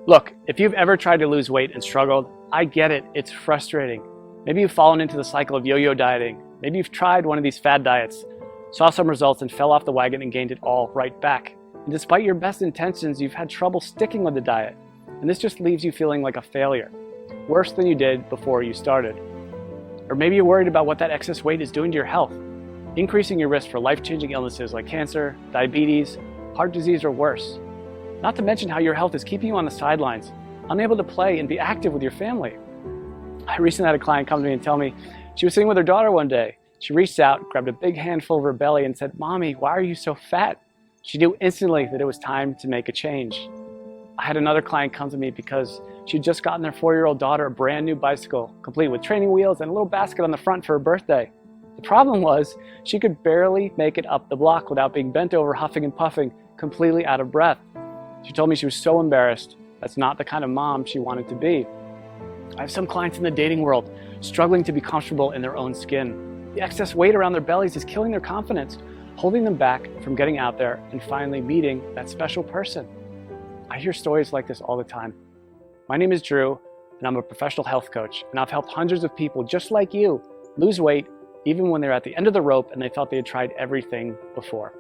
Look, if you've ever tried to lose weight and struggled, I get it, it's frustrating. Maybe you've fallen into the cycle of yo-yo dieting. Maybe you've tried one of these fad diets, saw some results and fell off the wagon and gained it all right back. And despite your best intentions, you've had trouble sticking with the diet. And this just leaves you feeling like a failure, worse than you did before you started. Or maybe you're worried about what that excess weight is doing to your health, increasing your risk for life-changing illnesses like cancer, diabetes, heart disease, or worse. Not to mention how your health is keeping you on the sidelines, unable to play and be active with your family. I recently had a client come to me and tell me she was sitting with her daughter one day. She reached out, grabbed a big handful of her belly and said, "Mommy, why are you so fat?" She knew instantly that it was time to make a change. I had another client come to me because she'd just gotten their 4-year-old daughter a brand new bicycle, complete with training wheels and a little basket on the front for her birthday. The problem was she could barely make it up the block without being bent over, huffing and puffing, completely out of breath. She told me she was so embarrassed. That's not the kind of mom she wanted to be. I have some clients in the dating world struggling to be comfortable in their own skin. The excess weight around their bellies is killing their confidence, holding them back from getting out there and finally meeting that special person. I hear stories like this all the time. My name is Drew, and I'm a professional health coach, and I've helped hundreds of people just like you lose weight even when they're at the end of the rope and they thought they had tried everything before.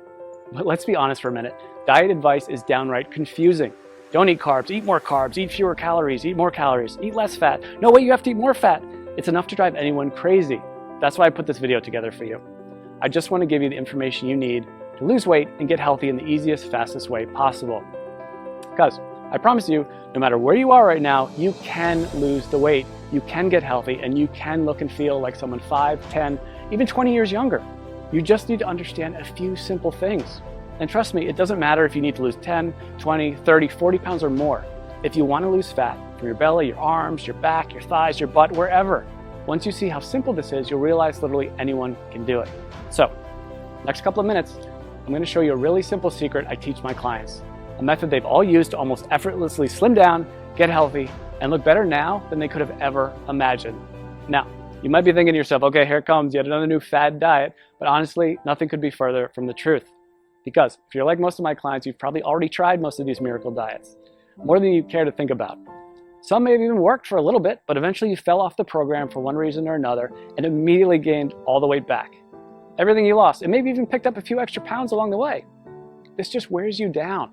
But let's be honest for a minute. Diet advice is downright confusing. Don't eat carbs, eat more carbs, eat fewer calories, eat more calories, eat less fat. No, wait, you have to eat more fat. It's enough to drive anyone crazy. That's why I put this video together for you. I just want to give you the information you need to lose weight and get healthy in the easiest, fastest way possible. Because I promise you, no matter where you are right now, you can lose the weight, you can get healthy, and you can look and feel like someone 5, 10, even 20 years younger. You just need to understand a few simple things. And trust me, it doesn't matter if you need to lose 10, 20, 30, 40 pounds or more. If you want to lose fat from your belly, your arms, your back, your thighs, your butt, wherever, once you see how simple this is, you'll realize literally anyone can do it. So, next couple of minutes, I'm going to show you a really simple secret I teach my clients. A method they've all used to almost effortlessly slim down, get healthy, and look better now than they could have ever imagined. Now, you might be thinking to yourself, okay, here it comes, yet another new fad diet. But honestly, nothing could be further from the truth. Because if you're like most of my clients, you've probably already tried most of these miracle diets, more than you care to think about. Some may have even worked for a little bit, but eventually you fell off the program for one reason or another and immediately gained all the weight back. Everything you lost, and maybe even picked up a few extra pounds along the way. This just wears you down,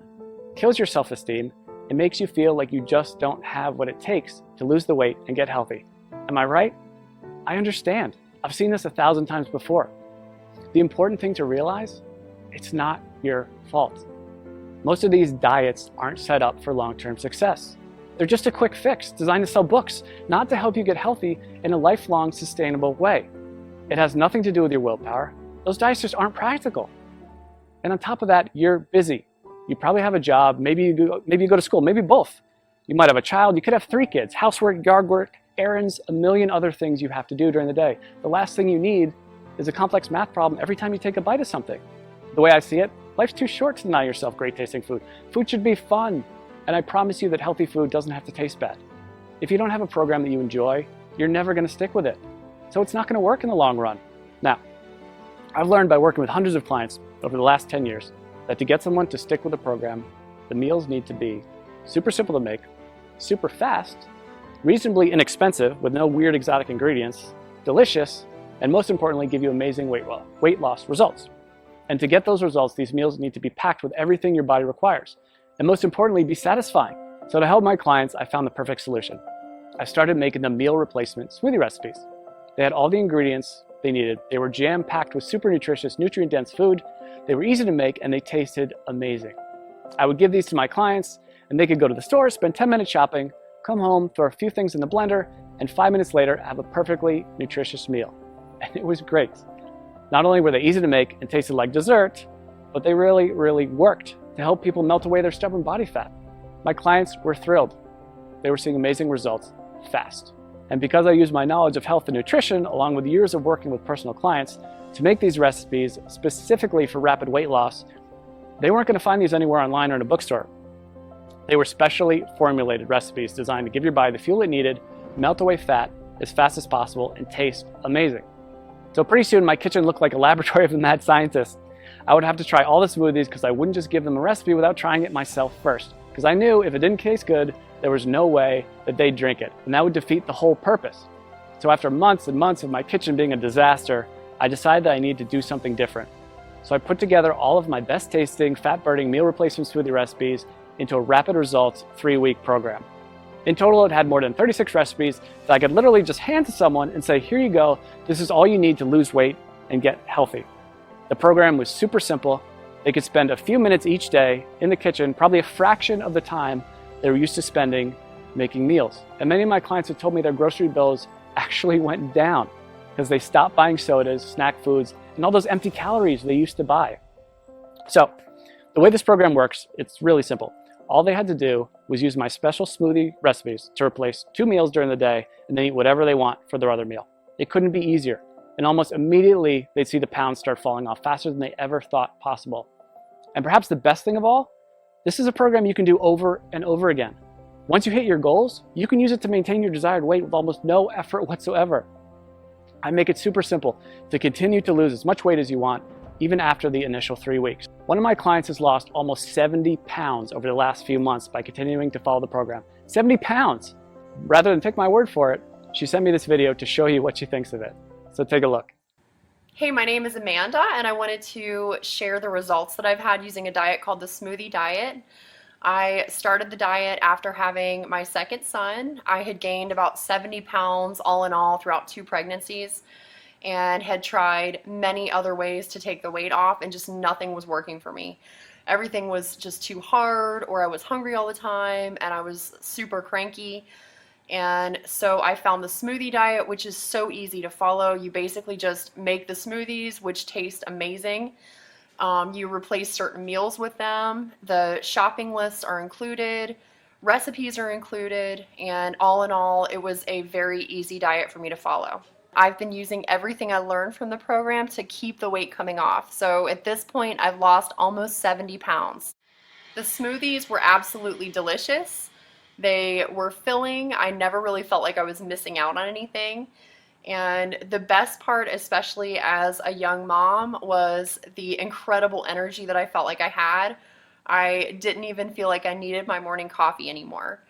kills your self-esteem, and makes you feel like you just don't have what it takes to lose the weight and get healthy. Am I right? I understand. I've seen this 1,000 times before. The important thing to realize, it's not your fault. Most of these diets aren't set up for long-term success. They're just a quick fix designed to sell books, not to help you get healthy in a lifelong, sustainable way. It has nothing to do with your willpower. Those diets just aren't practical. And on top of that, you're busy. You probably have a job, maybe you go to school, maybe both. You might have a child, you could have 3 kids, housework, yard work, errands, a million other things you have to do during the day. The last thing you need is a complex math problem every time you take a bite of something. The way I see it, life's too short to deny yourself great tasting food. Food should be fun, and I promise you that healthy food doesn't have to taste bad. If you don't have a program that you enjoy, you're never going to stick with it. So it's not going to work in the long run. Now, I've learned by working with hundreds of clients over the last 10 years that to get someone to stick with a program, the meals need to be super simple to make, super fast, reasonably inexpensive with no weird exotic ingredients, delicious, and most importantly, give you amazing weight loss results. And to get those results, these meals need to be packed with everything your body requires. And most importantly, be satisfying. So to help my clients, I found the perfect solution. I started making them meal replacement smoothie recipes. They had all the ingredients they needed. They were jam-packed with super nutritious, nutrient-dense food. They were easy to make, and they tasted amazing. I would give these to my clients, and they could go to the store, spend 10 minutes shopping, come home, throw a few things in the blender, and 5 minutes later, have a perfectly nutritious meal. And it was great. Not only were they easy to make and tasted like dessert, but they really, really worked to help people melt away their stubborn body fat. My clients were thrilled. They were seeing amazing results fast. And because I use my knowledge of health and nutrition, along with years of working with personal clients, to make these recipes specifically for rapid weight loss, they weren't going to find these anywhere online or in a bookstore. They were specially formulated recipes designed to give your body the fuel it needed, melt away fat as fast as possible, and taste amazing. So pretty soon my kitchen looked like a laboratory of the mad scientist. I would have to try all the smoothies because I wouldn't just give them a recipe without trying it myself first. because I knew if it didn't taste good, there was no way that they'd drink it, and that would defeat the whole purpose. So after months and months of my kitchen being a disaster, I decided that I needed to do something different. So I put together all of my best tasting, fat-burning meal replacement smoothie recipes into a rapid results 3-week program. In total, it had more than 36 recipes that I could literally just hand to someone and say, here you go, this is all you need to lose weight and get healthy. The program was super simple. They could spend a few minutes each day in the kitchen, probably a fraction of the time they were used to spending making meals. And many of my clients have told me their grocery bills actually went down because they stopped buying sodas, snack foods, and all those empty calories they used to buy. So the way this program works, it's really simple. All they had to do was use my special smoothie recipes to replace 2 meals during the day and then eat whatever they want for their other meal. It couldn't be easier. And almost immediately, they'd see the pounds start falling off faster than they ever thought possible. And perhaps the best thing of all, this is a program you can do over and over again. Once you hit your goals, you can use it to maintain your desired weight with almost no effort whatsoever. I make it super simple to continue to lose as much weight as you want, even after the initial 3 weeks. One of my clients has lost almost 70 pounds over the last few months by continuing to follow the program. 70 pounds! Rather than take my word for it, she sent me this video to show you what she thinks of it. So take a look. Hey, my name is Amanda, and I wanted to share the results that I've had using a diet called the smoothie diet. I started the diet after having my second son. I had gained about 70 pounds all in all throughout 2 pregnancies and had tried many other ways to take the weight off, and just nothing was working for me. Everything was just too hard, or I was hungry all the time, and I was super cranky. And so I found the smoothie diet, which is so easy to follow. You basically just make the smoothies, which taste amazing. You replace certain meals with them. The shopping lists are included, recipes are included, and all in all, it was a very easy diet for me to follow. I've been using everything I learned from the program to keep the weight coming off. So at this point, I've lost almost 70 pounds. The smoothies were absolutely delicious. They were filling. I never really felt like I was missing out on anything. And the best part, especially as a young mom, was the incredible energy that I felt like I had. I didn't even feel like I needed my morning coffee anymore.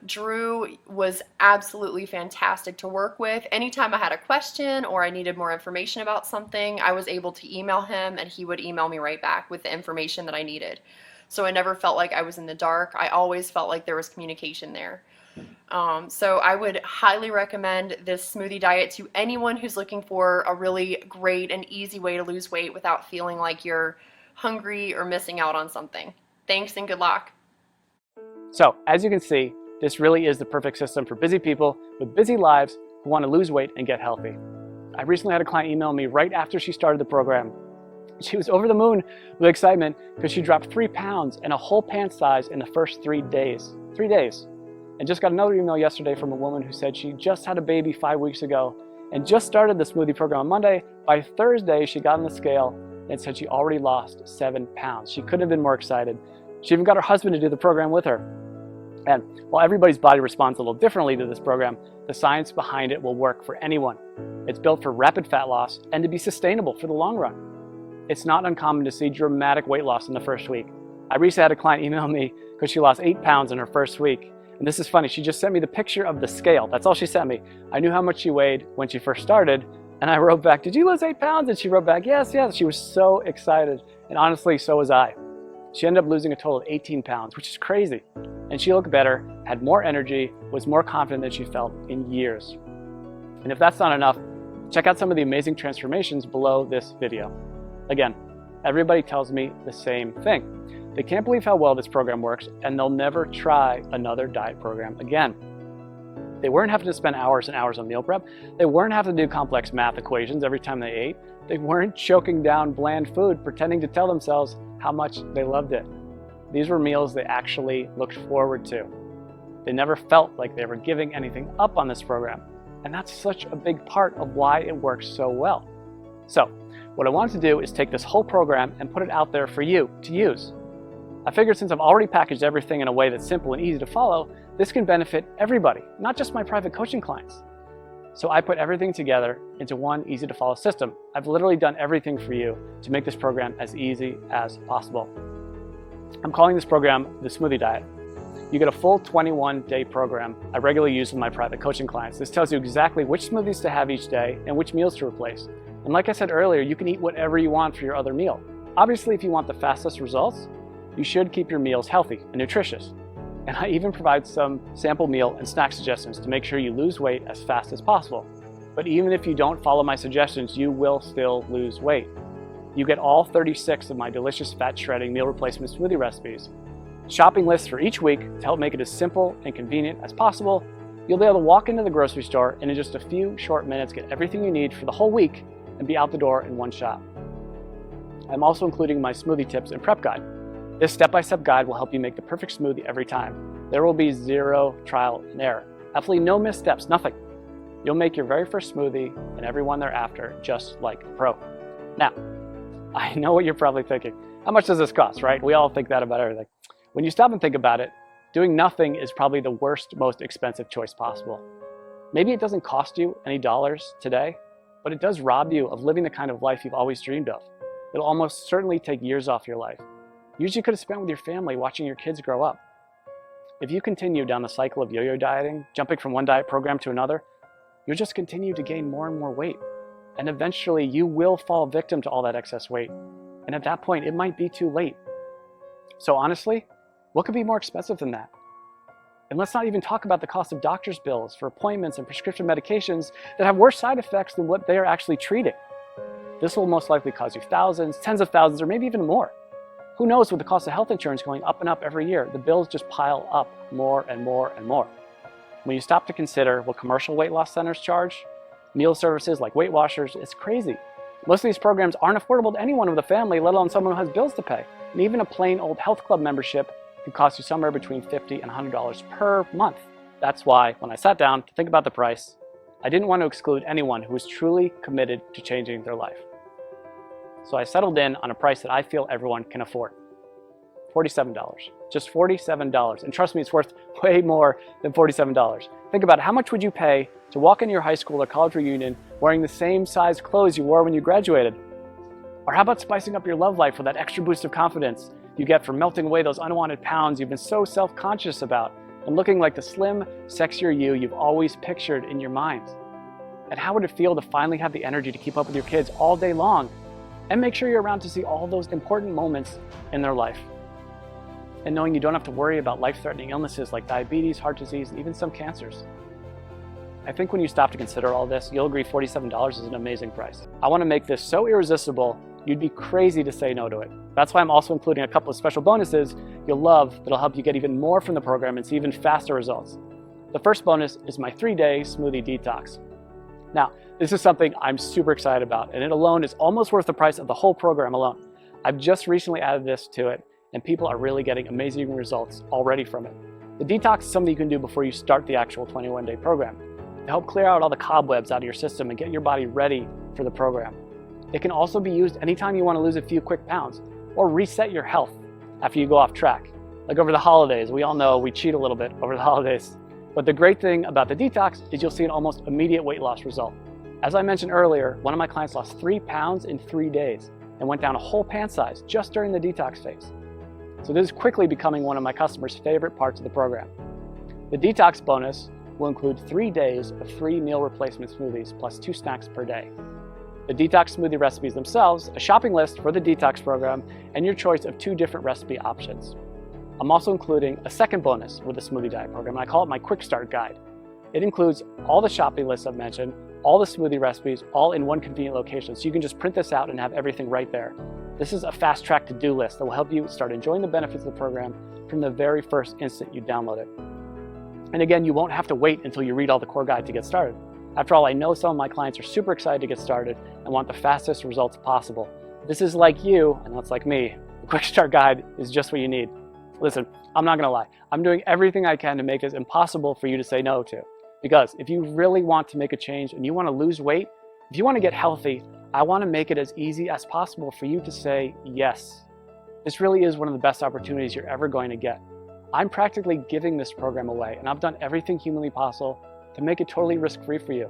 Drew was absolutely fantastic to work with. Anytime I had a question or I needed more information about something, I was able to email him and he would email me right back with the information that I needed. So I never felt like I was in the dark. I always felt like there was communication there. So I would highly recommend this smoothie diet to anyone who's looking for a really great and easy way to lose weight without feeling like you're hungry or missing out on something. Thanks and good luck. So as you can see, this really is the perfect system for busy people with busy lives who want to lose weight and get healthy. I recently had a client email me right after she started the program. She was over the moon with excitement because she dropped 3 pounds and a whole pant size in the first 3 days. 3 days. And just got another email yesterday from a woman who said she just had a baby 5 weeks ago and just started the smoothie program on Monday. By Thursday, she got on the scale and said she already lost 7 pounds. She couldn't have been more excited. She even got her husband to do the program with her. And while everybody's body responds a little differently to this program, the science behind it will work for anyone. It's built for rapid fat loss and to be sustainable for the long run. It's not uncommon to see dramatic weight loss in the first week. I recently had a client email me because she lost 8 pounds in her first week. And this is funny, she just sent me the picture of the scale. That's all she sent me. I knew how much she weighed when she first started, and I wrote back, did you lose 8 pounds? And she wrote back, yes, yes. She was so excited. And honestly, so was I. She ended up losing a total of 18 pounds, which is crazy. And she looked better, had more energy, was more confident than she felt in years. And if that's not enough, check out some of the amazing transformations below this video. Again, everybody tells me the same thing. They can't believe how well this program works, and they'll never try another diet program again. They weren't having to spend hours and hours on meal prep. They weren't having to do complex math equations every time they ate. They weren't choking down bland food, pretending to tell themselves how much they loved it. These were meals they actually looked forward to. They never felt like they were giving anything up on this program. And that's such a big part of why it works so well. So, what I wanted to do is take this whole program and put it out there for you to use. I figured since I've already packaged everything in a way that's simple and easy to follow, this can benefit everybody, not just my private coaching clients. So I put everything together into one easy to follow system. I've literally done everything for you to make this program as easy as possible. I'm calling this program the Smoothie Diet. You get a full 21-day program I regularly use with my private coaching clients. This tells you exactly which smoothies to have each day and which meals to replace. And like I said earlier, you can eat whatever you want for your other meal. Obviously, if you want the fastest results, you should keep your meals healthy and nutritious. And I even provide some sample meal and snack suggestions to make sure you lose weight as fast as possible. But even if you don't follow my suggestions, you will still lose weight. You get all 36 of my delicious fat shredding meal replacement smoothie recipes, shopping lists for each week to help make it as simple and convenient as possible. You'll be able to walk into the grocery store and in just a few short minutes get everything you need for the whole week and be out the door in one shot. I'm also including my smoothie tips and prep guide. This step-by-step guide will help you make the perfect smoothie every time. There will be zero trial and error. Absolutely no missteps, nothing. You'll make your very first smoothie and every one thereafter just like a pro. Now, I know what you're probably thinking. How much does this cost, right? We all think that about everything. When you stop and think about it, doing nothing is probably the worst, most expensive choice possible. Maybe it doesn't cost you any dollars today, but it does rob you of living the kind of life you've always dreamed of. It'll almost certainly take years off your life. Years you could have spent with your family watching your kids grow up. If you continue down the cycle of yo-yo dieting, jumping from one diet program to another, you'll just continue to gain more and more weight. And eventually you will fall victim to all that excess weight. And at that point, it might be too late. So honestly, what could be more expensive than that? And let's not even talk about the cost of doctor's bills for appointments and prescription medications that have worse side effects than what they are actually treating. This will most likely cost you thousands, tens of thousands, or maybe even more. Who knows, with the cost of health insurance going up and up every year, the bills just pile up more and more and more. When you stop to consider what commercial weight loss centers charge, meal services like Weight Watchers, it's crazy. Most of these programs aren't affordable to anyone with a family, let alone someone who has bills to pay. And even a plain old health club membership can cost you somewhere between $50 and $100 per month. That's why, when I sat down to think about the price, I didn't want to exclude anyone who was truly committed to changing their life. So I settled in on a price that I feel everyone can afford. $47. Just $47. And trust me, it's worth way more than $47. Think about it. How much would you pay to walk into your high school or college reunion wearing the same size clothes you wore when you graduated? Or how about spicing up your love life with that extra boost of confidence you get from melting away those unwanted pounds you've been so self-conscious about and looking like the slim, sexier you you've always pictured in your mind? And how would it feel to finally have the energy to keep up with your kids all day long and make sure you're around to see all those important moments in their life? And knowing you don't have to worry about life-threatening illnesses like diabetes, heart disease, and even some cancers. I think when you stop to consider all this, you'll agree $47 is an amazing price. I want to make this so irresistible, you'd be crazy to say no to it. That's why I'm also including a couple of special bonuses you'll love that'll help you get even more from the program and see even faster results. The first bonus is my 3-day smoothie detox. Now, this is something I'm super excited about, and it alone is almost worth the price of the whole program alone. I've just recently added this to it, and people are really getting amazing results already from it. The detox is something you can do before you start the actual 21-day program to help clear out all the cobwebs out of your system and get your body ready for the program. It can also be used anytime you want to lose a few quick pounds or reset your health after you go off track. Like over the holidays, we all know we cheat a little bit over the holidays. But the great thing about the detox is you'll see an almost immediate weight loss result. As I mentioned earlier, one of my clients lost 3 pounds in 3 days and went down a whole pant size just during the detox phase. So this is quickly becoming one of my customers' favorite parts of the program. The detox bonus will include 3 days of free meal replacement smoothies plus 2 snacks per day. The detox smoothie recipes themselves, a shopping list for the detox program, and your choice of 2 different recipe options. I'm also including a second bonus with the smoothie diet program, and I call it my quick start guide. It includes all the shopping lists I've mentioned, all the smoothie recipes, all in one convenient location, so you can just print this out and have everything right there. This is a fast track to-do list that will help you start enjoying the benefits of the program from the very first instant you download it. And again, you won't have to wait until you read all the core guide to get started. After all, I know some of my clients are super excited to get started and want the fastest results possible. If this is like you, and that's like me, the quick start guide is just what you need. Listen, I'm not gonna lie. I'm doing everything I can to make this impossible for you to say no to. Because if you really want to make a change and you wanna lose weight, if you wanna get healthy, I wanna make it as easy as possible for you to say yes. This really is one of the best opportunities you're ever going to get. I'm practically giving this program away, and I've done everything humanly possible to make it totally risk-free for you.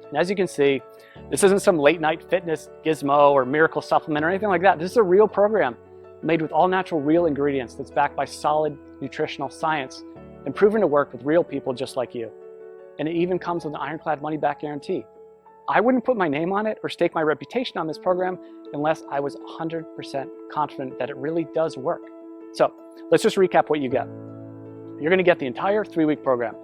And as you can see, this isn't some late night fitness gizmo or miracle supplement or anything like that. This is a real program made with all natural real ingredients that's backed by solid nutritional science and proven to work with real people just like you. And it even comes with an ironclad money-back guarantee. I wouldn't put my name on it or stake my reputation on this program unless I was 100% confident that it really does work. So let's just recap what you get. You're going to get the entire 3-week program,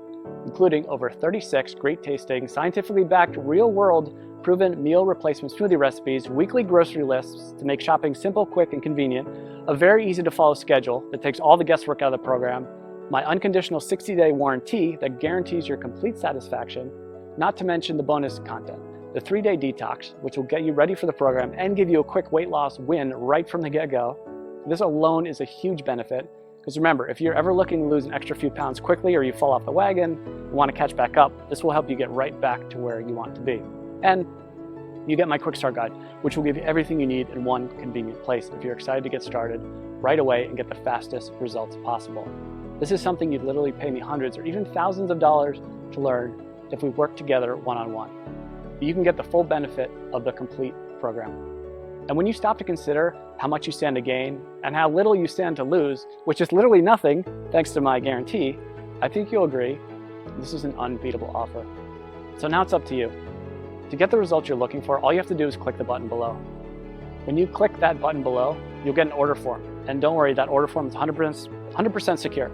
including over 36 great tasting, scientifically backed, real-world proven meal replacement smoothie recipes, weekly grocery lists to make shopping simple, quick, and convenient, a very easy to follow schedule that takes all the guesswork out of the program, my unconditional 60-day warranty that guarantees your complete satisfaction, not to mention the bonus content, the 3-day detox, which will get you ready for the program and give you a quick weight loss win right from the get-go. This alone is a huge benefit, because remember, if you're ever looking to lose an extra few pounds quickly or you fall off the wagon and want to catch back up, this will help you get right back to where you want to be. And you get my quick start guide, which will give you everything you need in one convenient place if you're excited to get started right away and get the fastest results possible. This is something you'd literally pay me hundreds or even thousands of dollars to learn if we work together one-on-one. You can get the full benefit of the complete program. And when you stop to consider how much you stand to gain and how little you stand to lose, which is literally nothing thanks to my guarantee, I think you'll agree this is an unbeatable offer. So now it's up to you. To get the results you're looking for, all you have to do is click the button below. When you click that button below, you'll get an order form. And don't worry, that order form is 100% secure.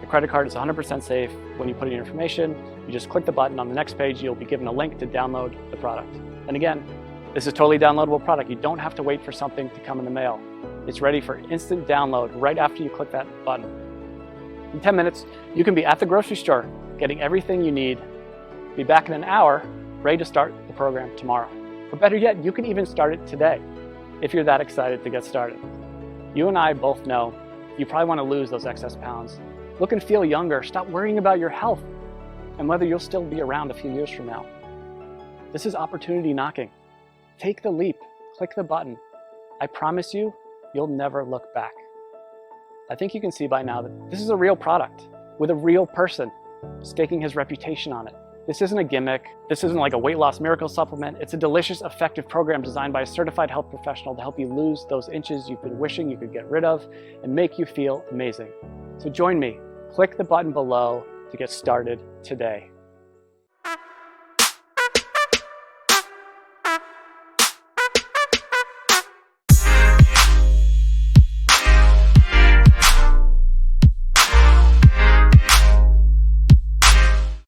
The credit card is 100% safe. When you put in your information, you just click the button. On the next page, you'll be given a link to download the product. And again, this is a totally downloadable product. You don't have to wait for something to come in the mail. It's ready for instant download right after you click that button. In 10 minutes, you can be at the grocery store, getting everything you need. Be back in an hour, ready to start the program tomorrow. Or better yet, you can even start it today, if you're that excited to get started. You and I both know you probably want to lose those excess pounds. Look and feel younger. Stop worrying about your health and whether you'll still be around a few years from now. This is opportunity knocking. Take the leap. Click the button. I promise you, you'll never look back. I think you can see by now that this is a real product with a real person staking his reputation on it. This isn't a gimmick. This isn't like a weight loss miracle supplement. It's a delicious, effective program designed by a certified health professional to help you lose those inches you've been wishing you could get rid of and make you feel amazing. So join me. Click the button below to get started today.